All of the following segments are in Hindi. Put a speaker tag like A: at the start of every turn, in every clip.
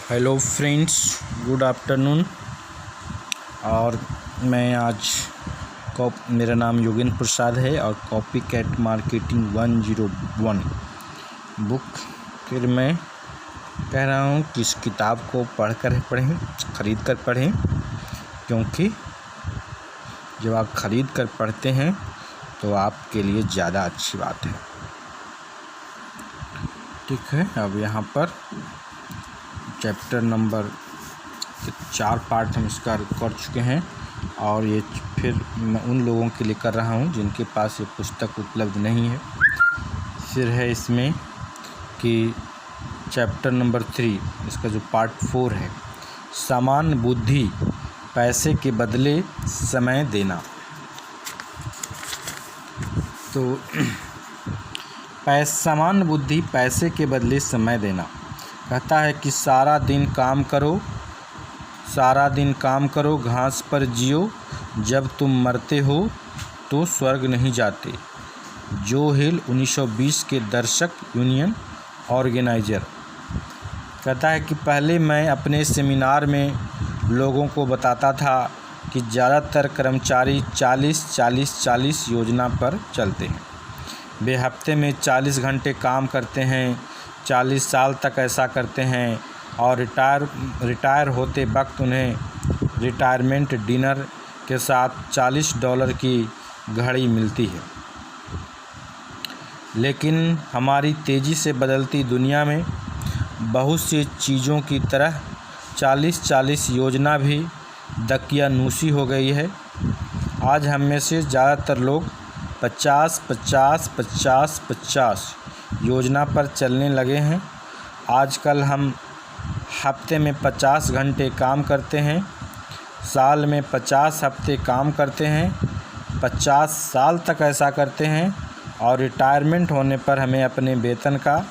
A: Hello friends, good afternoon. और मैं आज मेरा नाम योगेंद्र प्रसाद है और कॉपी कैट मार्केटिंग 101 बुक फिर मैं कह रहा हूँ कि इस किताब को ख़रीद कर पढ़ें, क्योंकि जब आप ख़रीद कर पढ़ते हैं तो आपके लिए ज़्यादा अच्छी बात है। ठीक है, अब यहाँ पर चैप्टर नंबर 4 पार्ट हम इसका कर चुके हैं और ये फिर मैं उन लोगों के लिए कर रहा हूँ जिनके पास ये पुस्तक उपलब्ध नहीं है। फिर है इसमें कि चैप्टर नंबर 3 इसका जो पार्ट 4 है, सामान्य बुद्धि पैसे के बदले समय देना। तो सामान्य बुद्धि पैसे के बदले समय देना कहता है कि सारा दिन काम करो, घास पर जियो, जब तुम मरते हो तो स्वर्ग नहीं जाते। जो हिल 1920 के दर्शक यूनियन ऑर्गेनाइजर कहता है कि पहले मैं अपने सेमिनार में लोगों को बताता था कि ज़्यादातर कर्मचारी 40-40-40 योजना पर चलते हैं। वे हफ्ते में 40 घंटे काम करते हैं, 40 साल तक ऐसा करते हैं और रिटायर होते वक्त उन्हें रिटायरमेंट डिनर के साथ $40 की घड़ी मिलती है। लेकिन हमारी तेज़ी से बदलती दुनिया में बहुत सी चीज़ों की तरह 40-40 योजना भी दकियानूसी हो गई है। आज हम में से ज़्यादातर लोग 50-50-50-50 योजना पर चलने लगे हैं। आजकल हम हफ्ते में 50 घंटे काम करते हैं, साल में 50 हफ्ते काम करते हैं, 50 साल तक ऐसा करते हैं और रिटायरमेंट होने पर हमें अपने वेतन का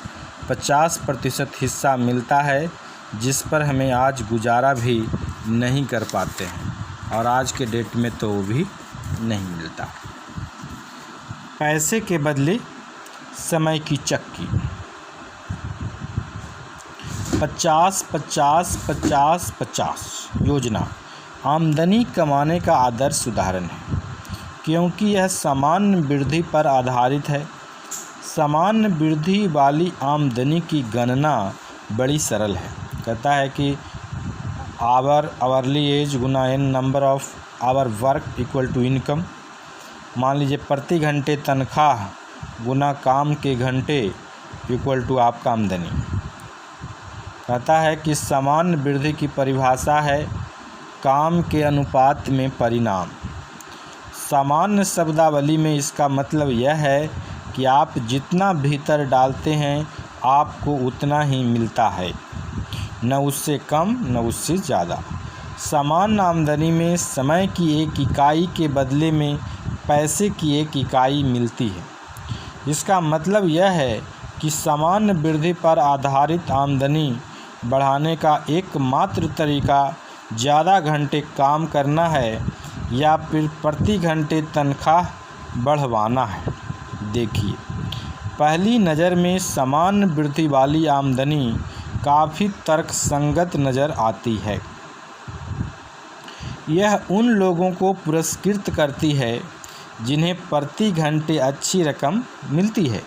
A: 50% हिस्सा मिलता है, जिस पर हमें आज गुजारा भी नहीं कर पाते हैं और आज के डेट में तो वो भी नहीं मिलता। पैसे के बदले समय की चक्की। 50-50-50-50 योजना आमदनी कमाने का आदर्श उदाहरण है, क्योंकि यह सामान्य वृद्धि पर आधारित है। सामान्य वृद्धि वाली आमदनी की गणना बड़ी सरल है। कहता है कि आवर्ली एज गुना n number of hour work equal to income. मान लीजिए प्रति घंटे तनख्वाह गुना काम के घंटे इक्वल टू आपका आमदनी। कहता है कि सामान्य वृद्धि की परिभाषा है काम के अनुपात में परिणाम। सामान्य शब्दावली में इसका मतलब यह है कि आप जितना भीतर डालते हैं आपको उतना ही मिलता है, न उससे कम न उससे ज़्यादा। सामान्य आमदनी में समय की एक इकाई के बदले में पैसे की एक इकाई मिलती है। इसका मतलब यह है कि सामान्य वृद्धि पर आधारित आमदनी बढ़ाने का एकमात्र तरीका ज़्यादा घंटे काम करना है या फिर प्रति घंटे तनख्वाह बढ़वाना है। देखिए, पहली नज़र में सामान्य वृद्धि वाली आमदनी काफ़ी तर्कसंगत नज़र आती है। यह उन लोगों को पुरस्कृत करती है जिन्हें प्रति घंटे अच्छी रकम मिलती है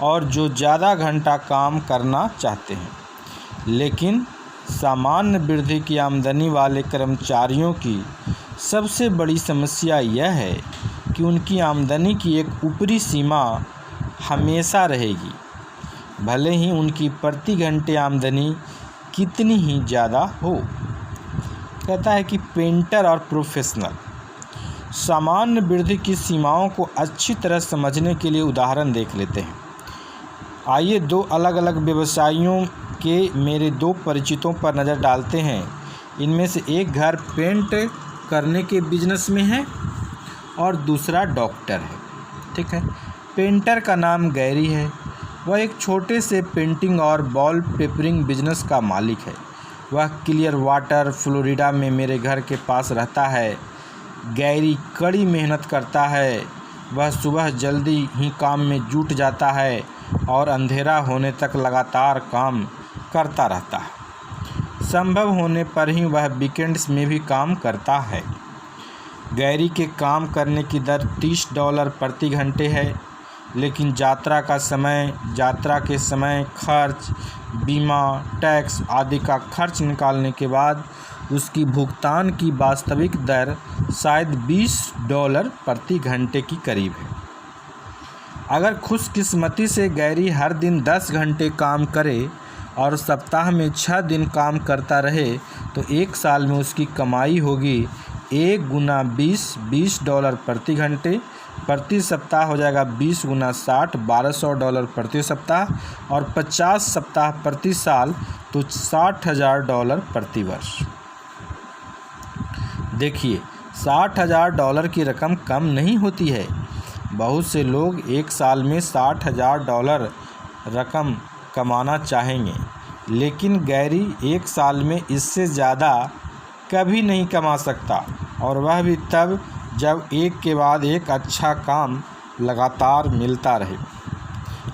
A: और जो ज़्यादा घंटा काम करना चाहते हैं। लेकिन सामान्य वृद्धि की आमदनी वाले कर्मचारियों की सबसे बड़ी समस्या यह है कि उनकी आमदनी की एक ऊपरी सीमा हमेशा रहेगी, भले ही उनकी प्रति घंटे आमदनी कितनी ही ज़्यादा हो। कहता है कि पेंटर और प्रोफेशनल। सामान्य वृद्धि की सीमाओं को अच्छी तरह समझने के लिए उदाहरण देख लेते हैं। आइए दो अलग अलग व्यवसायियों के मेरे 2 परिचितों पर नज़र डालते हैं। इनमें से एक घर पेंट करने के बिजनेस में है और दूसरा डॉक्टर है। ठीक है, पेंटर का नाम गैरी है। वह एक छोटे से पेंटिंग और वॉल पेपरिंग बिजनेस का मालिक है। वह क्लियर वाटर फ्लोरिडा में मेरे घर के पास रहता है। गैरी कड़ी मेहनत करता है। वह सुबह जल्दी ही काम में जुट जाता है और अंधेरा होने तक लगातार काम करता रहता है। संभव होने पर ही वह वीकेंड्स में भी काम करता है। गैरी के काम करने की दर $30 प्रति घंटे है, लेकिन यात्रा के समय खर्च, बीमा, टैक्स आदि का खर्च निकालने के बाद उसकी भुगतान की वास्तविक दर शायद $20 प्रति घंटे की करीब है। अगर खुशकिस्मती से गैरी हर दिन 10 घंटे काम करे और सप्ताह में 6 दिन काम करता रहे तो एक साल में उसकी कमाई होगी 1 गुना 20 $20 प्रति घंटे, प्रति सप्ताह हो जाएगा 20 गुना 60 $1200 प्रति सप्ताह, और 50 सप्ताह प्रति साल तो $60,000 प्रति वर्ष। देखिए, $60,000 की रकम कम नहीं होती है। बहुत से लोग एक साल में $60,000 रकम कमाना चाहेंगे, लेकिन गैरी एक साल में इससे ज़्यादा कभी नहीं कमा सकता, और वह भी तब जब एक के बाद एक अच्छा काम लगातार मिलता रहे।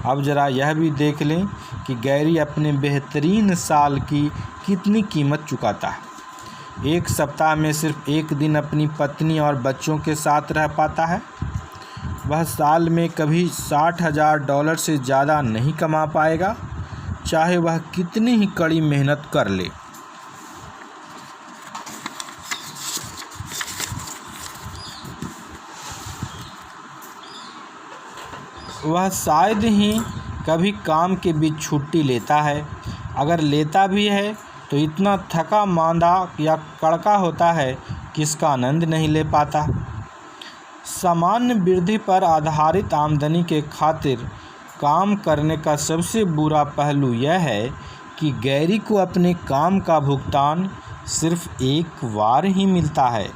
A: अब ज़रा यह भी देख लें कि गैरी अपने बेहतरीन साल की कितनी कीमत चुकाता है। एक सप्ताह में सिर्फ एक दिन अपनी पत्नी और बच्चों के साथ रह पाता है। वह साल में कभी $60,000 से ज़्यादा नहीं कमा पाएगा, चाहे वह कितनी ही कड़ी मेहनत कर ले। वह शायद ही कभी काम के बीच छुट्टी लेता है। अगर लेता भी है तो इतना थका मांदा या कड़का होता है कि इसका आनंद नहीं ले पाता। सामान्य वृद्धि पर आधारित आमदनी के खातिर काम करने का सबसे बुरा पहलू यह है कि गैरी को अपने काम का भुगतान सिर्फ एक बार ही मिलता है।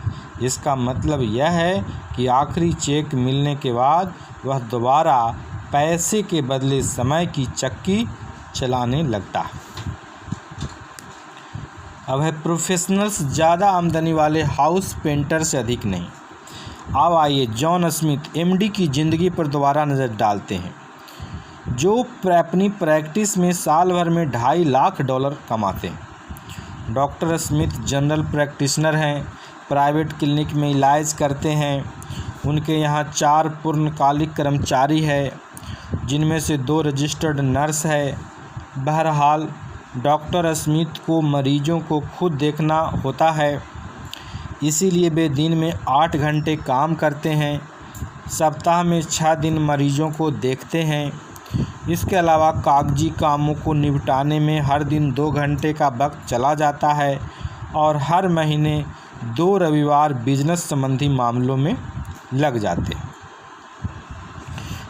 A: इसका मतलब यह है कि आखिरी चेक मिलने के बाद वह दोबारा पैसे के बदले समय की चक्की चलाने लगता है। अब है प्रोफेशनल्स ज़्यादा आमदनी वाले हाउस पेंटर से अधिक नहीं। अब आइए जॉन स्मिथ एमडी की ज़िंदगी पर दोबारा नज़र डालते हैं, जो अपनी प्रैक्टिस में साल भर में $2.5 लाख कमाते हैं। डॉक्टर स्मिथ जनरल प्रैक्टिशनर हैं, प्राइवेट क्लिनिक में इलाज करते हैं। उनके यहाँ 4 पूर्णकालिक कर्मचारी है, जिनमें से 2 रजिस्टर्ड नर्स है। बहरहाल डॉक्टर स्मिथ को मरीजों को खुद देखना होता है, इसीलिए वे दिन में 8 घंटे काम करते हैं, सप्ताह में 6 दिन मरीजों को देखते हैं। इसके अलावा कागजी कामों को निपटाने में हर दिन 2 घंटे का वक्त चला जाता है, और हर महीने 2 रविवार बिजनेस संबंधी मामलों में लग जाते हैं।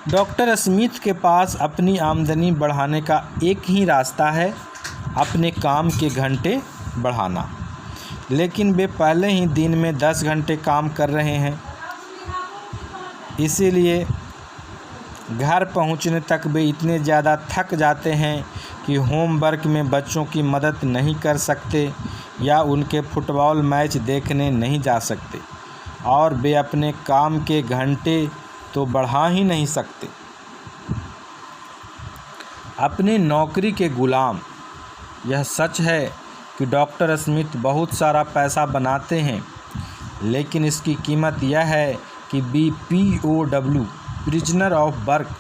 A: डॉक्टर स्मिथ के पास अपनी आमदनी बढ़ाने का एक ही रास्ता है, अपने काम के घंटे बढ़ाना। लेकिन वे पहले ही दिन में 10 घंटे काम कर रहे हैं, इसीलिए घर पहुंचने तक वे इतने ज़्यादा थक जाते हैं कि होमवर्क में बच्चों की मदद नहीं कर सकते या उनके फुटबॉल मैच देखने नहीं जा सकते, और वे अपने काम के घंटे तो बढ़ा ही नहीं सकते। अपनी नौकरी के गुलाम। यह सच है कि डॉक्टर स्मिथ बहुत सारा पैसा बनाते हैं, लेकिन इसकी कीमत यह है कि POW प्रिजनर ऑफ वर्क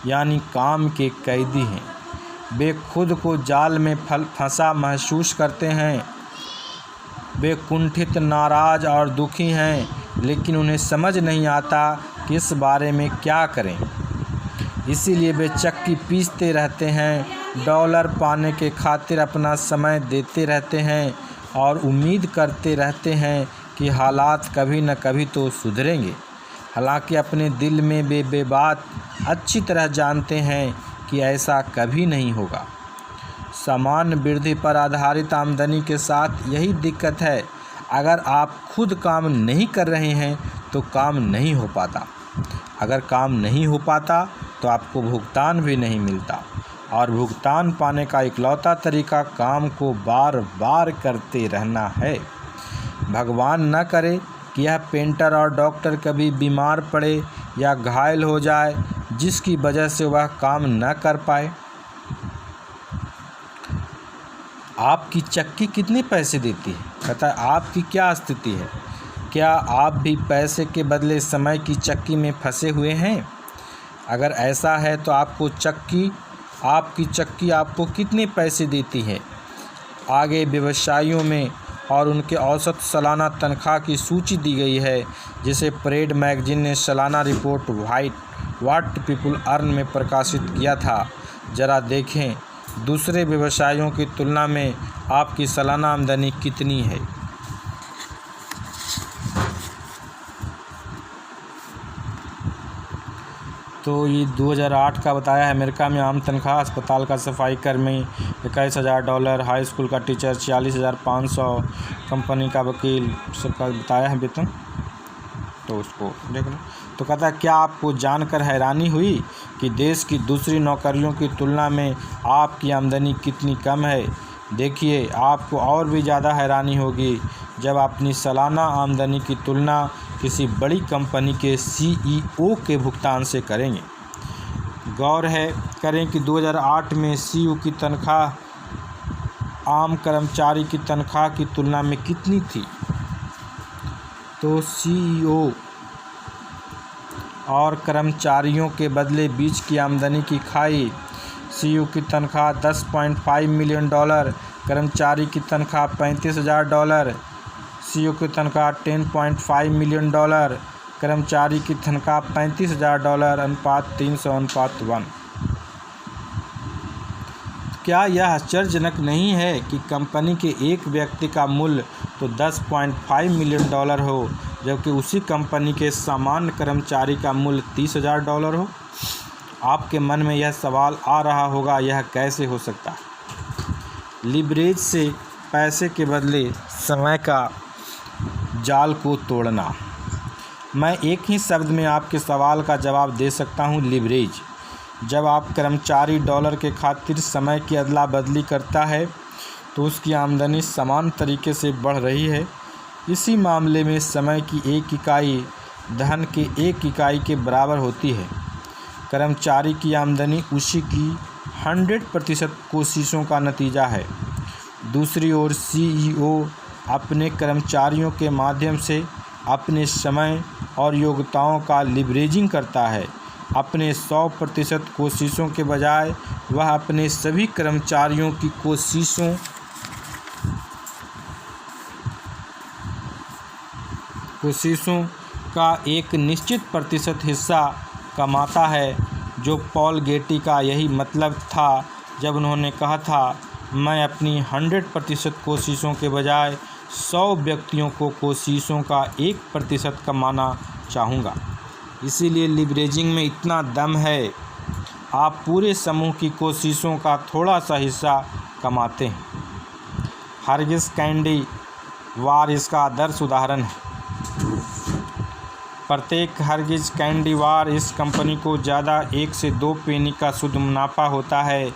A: यानी काम के कैदी हैं। वे खुद को जाल में फंसा महसूस करते हैं। वे कुंठित, नाराज़ और दुखी हैं, लेकिन उन्हें समझ नहीं आता कि इस बारे में क्या करें। इसीलिए वे चक्की पीसते रहते हैं, डॉलर पाने के खातिर अपना समय देते रहते हैं और उम्मीद करते रहते हैं कि हालात कभी न कभी तो सुधरेंगे। हालांकि अपने दिल में वे बात अच्छी तरह जानते हैं कि ऐसा कभी नहीं होगा। सामान्य वृद्धि पर आधारित आमदनी के साथ यही दिक्कत है। अगर आप खुद काम नहीं कर रहे हैं तो काम नहीं हो पाता। अगर काम नहीं हो पाता तो आपको भुगतान भी नहीं मिलता, और भुगतान पाने का इकलौता तरीका काम को बार बार करते रहना है। भगवान न करे कि यह पेंटर और डॉक्टर कभी बीमार पड़े या घायल हो जाए, जिसकी वजह से वह काम न कर पाए। आपकी चक्की कितने पैसे देती है? कहता है आपकी क्या स्थिति है? क्या आप भी पैसे के बदले समय की चक्की में फंसे हुए हैं? अगर ऐसा है तो आपकी चक्की आपको कितने पैसे देती है? आगे व्यवसायियों में और उनके औसत सालाना तनख्वाह की सूची दी गई है, जिसे परेड मैगजीन ने सालाना रिपोर्ट व्हाट पीपल अर्न में प्रकाशित किया था। ज़रा देखें दूसरे व्यवसायों की तुलना में आपकी सालाना आमदनी कितनी है। तो ये 2008 का बताया है। अमेरिका में आम तनख्वाह अस्पताल का सफाई कर्मी $21,000, हाई स्कूल का टीचर 46,500, कंपनी का वकील सबका बताया है वेतन। तो उसको देख लो। तो कहता है क्या आपको जानकर हैरानी हुई कि देश की दूसरी नौकरियों की तुलना में आपकी आमदनी कितनी कम है? देखिए आपको और भी ज़्यादा हैरानी होगी जब अपनी सालाना आमदनी की तुलना किसी बड़ी कंपनी के CEO के भुगतान से करेंगे। गौर करें कि 2008 में CEO की तनख्वाह आम कर्मचारी की तनख्वाह की तुलना में कितनी थी? तो CEO और कर्मचारियों के बदले बीच की आमदनी की खाई। CEO की तनख्वाह $10.5 मिलियन, कर्मचारी की तनख्वाह $35,000। CEO की तनख्वाह $10.5 मिलियन, कर्मचारी की तनख्वाह $35,000, अनुपात 300:1। क्या यह आश्चर्यजनक नहीं है कि कंपनी के एक व्यक्ति का मूल्य तो $10.5 मिलियन हो, जबकि उसी कंपनी के सामान्य कर्मचारी का मूल्य $30,000 हो? आपके मन में यह सवाल आ रहा होगा, यह कैसे हो सकता है? लिवरेज से पैसे के बदले समय का जाल को तोड़ना। मैं एक ही शब्द में आपके सवाल का जवाब दे सकता हूँ, लिवरेज। जब आप कर्मचारी डॉलर के खातिर समय की अदला बदली करता है तो उसकी आमदनी समान तरीके से बढ़ रही है। इसी मामले में समय की एक इकाई धन के एक इकाई के बराबर होती है। कर्मचारी की आमदनी उसी की 100% कोशिशों का नतीजा है। दूसरी ओर CEO अपने कर्मचारियों के माध्यम से अपने समय और योग्यताओं का लिवरेजिंग करता है। अपने 100% कोशिशों के बजाय वह अपने सभी कर्मचारियों की कोशिशों का एक निश्चित प्रतिशत हिस्सा कमाता है, जो पॉल गेटी का यही मतलब था जब उन्होंने कहा था, मैं अपनी 100% कोशिशों के बजाय 100 व्यक्तियों को कोशिशों का 1% कमाना चाहूँगा। इसीलिए लिवरेजिंग में इतना दम है। आप पूरे समूह की कोशिशों का थोड़ा सा हिस्सा कमाते हैं। हरगिज़ कैंडी वार इसका आदर्श उदाहरण है। प्रत्येक हरगिज़ कैंडी वार इस कंपनी को ज़्यादा 1 से 2 पेनी का शुद्ध मुनाफा होता है,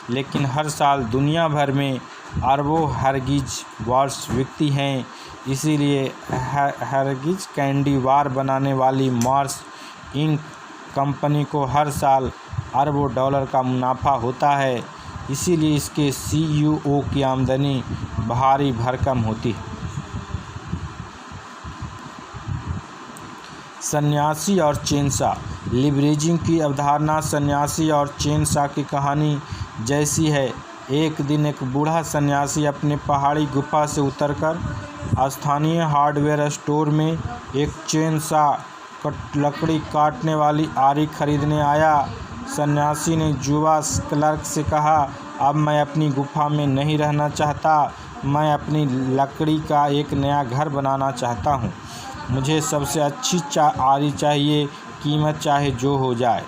A: लेकिन हर साल दुनिया भर में अरबों हरगिज़ वार्स बिकती हैं। इसीलिए हरगिज़ कैंडी वार बनाने वाली मार्स इंक कंपनी को हर साल अरबों डॉलर का मुनाफा होता है। इसीलिए इसके CEO की आमदनी भारी भरकम होती है। सन्यासी और चेनसा। लिवरेजिंग की अवधारणा सन्यासी और चेनसा की कहानी जैसी है। एक दिन एक बूढ़ा सन्यासी अपने पहाड़ी गुफा से उतरकर स्थानीय हार्डवेयर स्टोर में एक चेनसा लकड़ी काटने वाली आरी खरीदने आया। सन्यासी ने युवा क्लर्क से कहा, अब मैं अपनी गुफा में नहीं रहना चाहता, मैं अपनी लकड़ी का एक नया घर बनाना चाहता हूँ। मुझे सबसे अच्छी आरी चाहिए, कीमत चाहे जो हो जाए।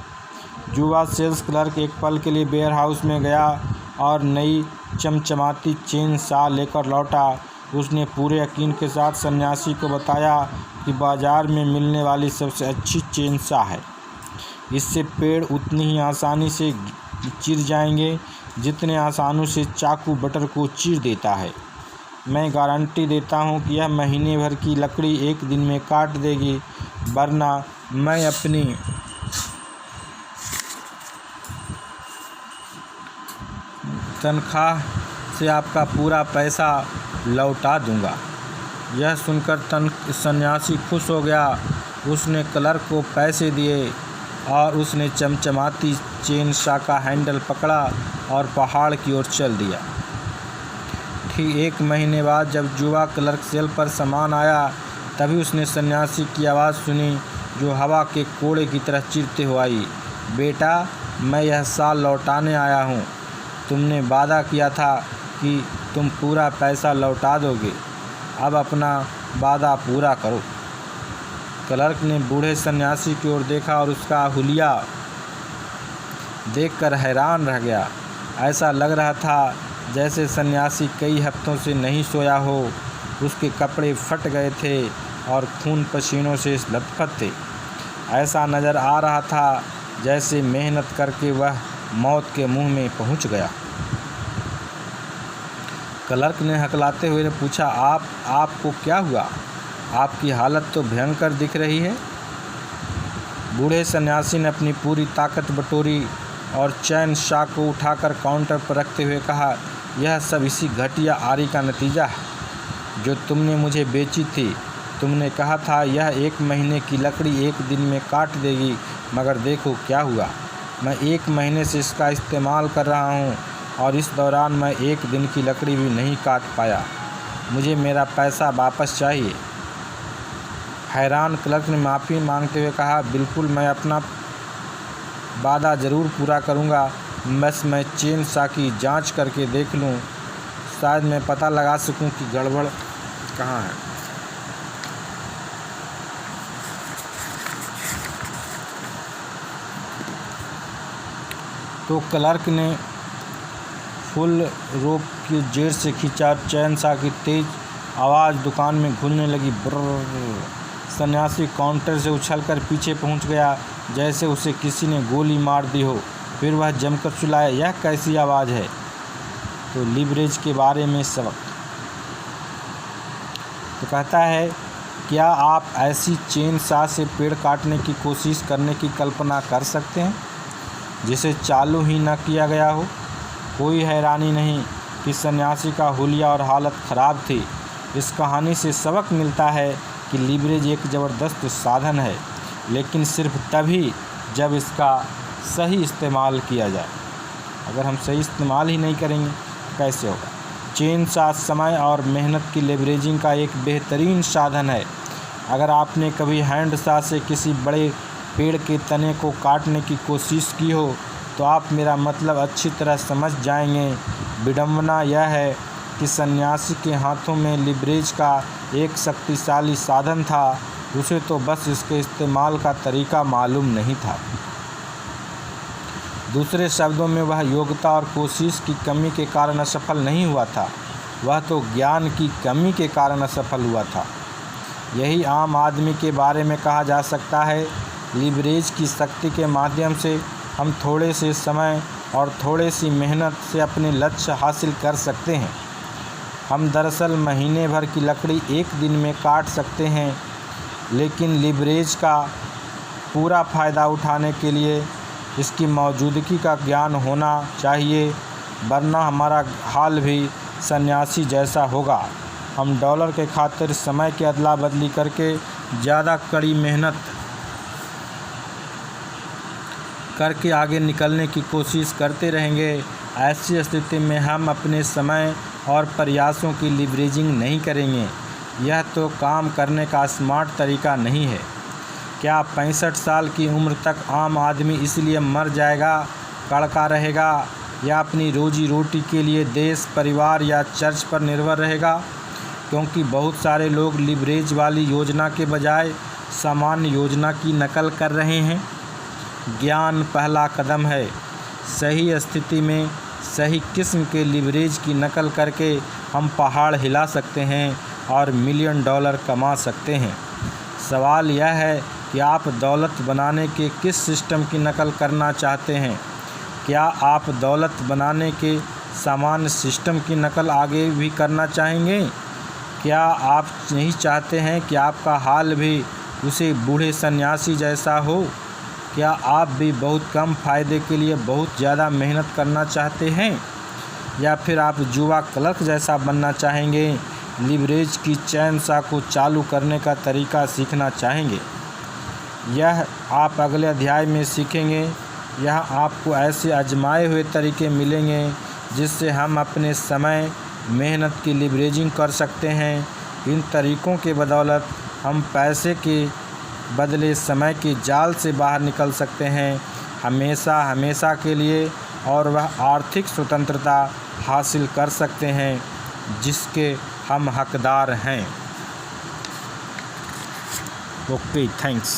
A: युवा सेल्स क्लर्क एक पल के लिए वेयर हाउस में गया और नई चमचमाती चेन सा लेकर लौटा। उसने पूरे यकीन के साथ सन्यासी को बताया कि बाज़ार में मिलने वाली सबसे अच्छी चेन सा है। इससे पेड़ उतनी ही आसानी से चिर जाएंगे जितने आसानी से चाकू बटर को चीर देता है। मैं गारंटी देता हूँ कि यह महीने भर की लकड़ी एक दिन में काट देगी, वरना मैं अपनी तनख्वाह से आपका पूरा पैसा लौटा दूंगा। यह सुनकर सन्यासी खुश हो गया। उसने क्लर्क को पैसे दिए और उसने चमचमाती चेनसा का हैंडल पकड़ा और पहाड़ की ओर चल दिया। ठीक 1 महीने बाद जब युवा क्लर्क सेल पर सामान आया, तभी उसने सन्यासी की आवाज़ सुनी जो हवा के कोड़े की तरह चिरते हुए आई। बेटा, मैं यह साल लौटाने आया हूँ। तुमने वादा किया था कि तुम पूरा पैसा लौटा दोगे। अब अपना वादा पूरा करो। क्लर्क ने बूढ़े सन्यासी की ओर देखा और उसका हुलिया देखकर हैरान रह गया। ऐसा लग रहा था जैसे सन्यासी कई हफ्तों से नहीं सोया हो। उसके कपड़े फट गए थे और खून पसीनों से लथपथ थे। ऐसा नज़र आ रहा था जैसे मेहनत करके वह मौत के मुंह में पहुंच गया। क्लर्क ने हकलाते हुए पूछा, आपको क्या हुआ? आपकी हालत तो भयंकर दिख रही है। बूढ़े सन्यासी ने अपनी पूरी ताकत बटोरी और चैन शाह को उठाकर काउंटर पर रखते हुए कहा, यह सब इसी घटिया आरी का नतीजा है जो तुमने मुझे बेची थी। तुमने कहा था यह 1 महीने की लकड़ी 1 दिन में काट देगी, मगर देखो क्या हुआ। मैं 1 महीने से इसका इस्तेमाल कर रहा हूँ और इस दौरान मैं 1 दिन की लकड़ी भी नहीं काट पाया। मुझे मेरा पैसा वापस चाहिए। हैरान क्लर्क ने माफ़ी मांगते हुए कहा, बिल्कुल, मैं अपना वादा ज़रूर पूरा करूँगा। बस मैं चेन सा की जांच करके देख लूँ, शायद मैं पता लगा सकूँ कि गड़बड़ कहाँ है। तो क्लर्क ने फुल रोप की जेर से खींचा। चैन सा की तेज आवाज़ दुकान में घुलने लगी। ब्रर। सन्यासी काउंटर से उछलकर पीछे पहुंच गया जैसे उसे किसी ने गोली मार दी हो। फिर वह जमकर चिल्लाया, यह कैसी आवाज़ है? तो लीवरेज के बारे में सबक। तो कहता है, क्या आप ऐसी चेन सा से पेड़ काटने की कोशिश करने की कल्पना कर सकते हैं जिसे चालू ही न किया गया हो? कोई हैरानी नहीं कि सन्यासी का हुलिया और हालत ख़राब थी। इस कहानी से सबक मिलता है कि लीवरेज एक ज़बरदस्त साधन है, लेकिन सिर्फ तभी जब इसका सही इस्तेमाल किया जाए। अगर हम सही इस्तेमाल ही नहीं करेंगे तो कैसे होगा? चेन सा समय और मेहनत की लेवरेजिंग का एक बेहतरीन साधन है। अगर आपने कभी हैंड सा से किसी बड़े पेड़ के तने को काटने की कोशिश की हो तो आप मेरा मतलब अच्छी तरह समझ जाएंगे। विडंबना यह है कि सन्यासी के हाथों में लीवरेज का एक शक्तिशाली साधन था। उसे तो बस इसके इस्तेमाल का तरीका मालूम नहीं था। दूसरे शब्दों में वह योग्यता और कोशिश की कमी के कारण असफल नहीं हुआ था, वह तो ज्ञान की कमी के कारण असफल हुआ था। यही आम आदमी के बारे में कहा जा सकता है। लीवरेज की शक्ति के माध्यम से हम थोड़े से समय और थोड़े सी मेहनत से अपने लक्ष्य हासिल कर सकते हैं। हम दरअसल महीने भर की लकड़ी 1 दिन में काट सकते हैं, लेकिन लीवरेज का पूरा फ़ायदा उठाने के लिए इसकी मौजूदगी का ज्ञान होना चाहिए, वरना हमारा हाल भी सन्यासी जैसा होगा। हम डॉलर के खातिर समय की अदला बदली करके ज़्यादा कड़ी मेहनत करके आगे निकलने की कोशिश करते रहेंगे। ऐसी स्थिति में हम अपने समय और प्रयासों की लीवरेजिंग नहीं करेंगे। यह तो काम करने का स्मार्ट तरीका नहीं है। क्या 65 साल की उम्र तक आम आदमी इसलिए मर जाएगा, कड़का रहेगा, या अपनी रोजी रोटी के लिए देश, परिवार या चर्च पर निर्भर रहेगा? क्योंकि बहुत सारे लोग लीवरेज वाली योजना के बजाय सामान्य योजना की नकल कर रहे हैं। ज्ञान पहला कदम है। सही स्थिति में सही किस्म के लीवरेज की नकल करके हम पहाड़ हिला सकते हैं और $1,000,000 कमा सकते हैं। सवाल यह है कि आप दौलत बनाने के किस सिस्टम की नकल करना चाहते हैं? क्या आप दौलत बनाने के सामान्य सिस्टम की नकल आगे भी करना चाहेंगे? क्या आप नहीं चाहते हैं कि आपका हाल भी उसे बूढ़े सन्यासी जैसा हो? क्या आप भी बहुत कम फ़ायदे के लिए बहुत ज़्यादा मेहनत करना चाहते हैं? या फिर आप जुआ क्लर्क जैसा बनना चाहेंगे, लिवरेज की चैन शाह को चालू करने का तरीका सीखना चाहेंगे, यह आप अगले अध्याय में सीखेंगे। यहाँ आपको ऐसे आजमाए हुए तरीके मिलेंगे जिससे हम अपने समय मेहनत की लिवरेजिंग कर सकते हैं। इन तरीक़ों के बदौलत हम पैसे के बदले समय के जाल से बाहर निकल सकते हैं हमेशा के लिए, और वह आर्थिक स्वतंत्रता हासिल कर सकते हैं जिसके हम हकदार हैं। Okay, thanks.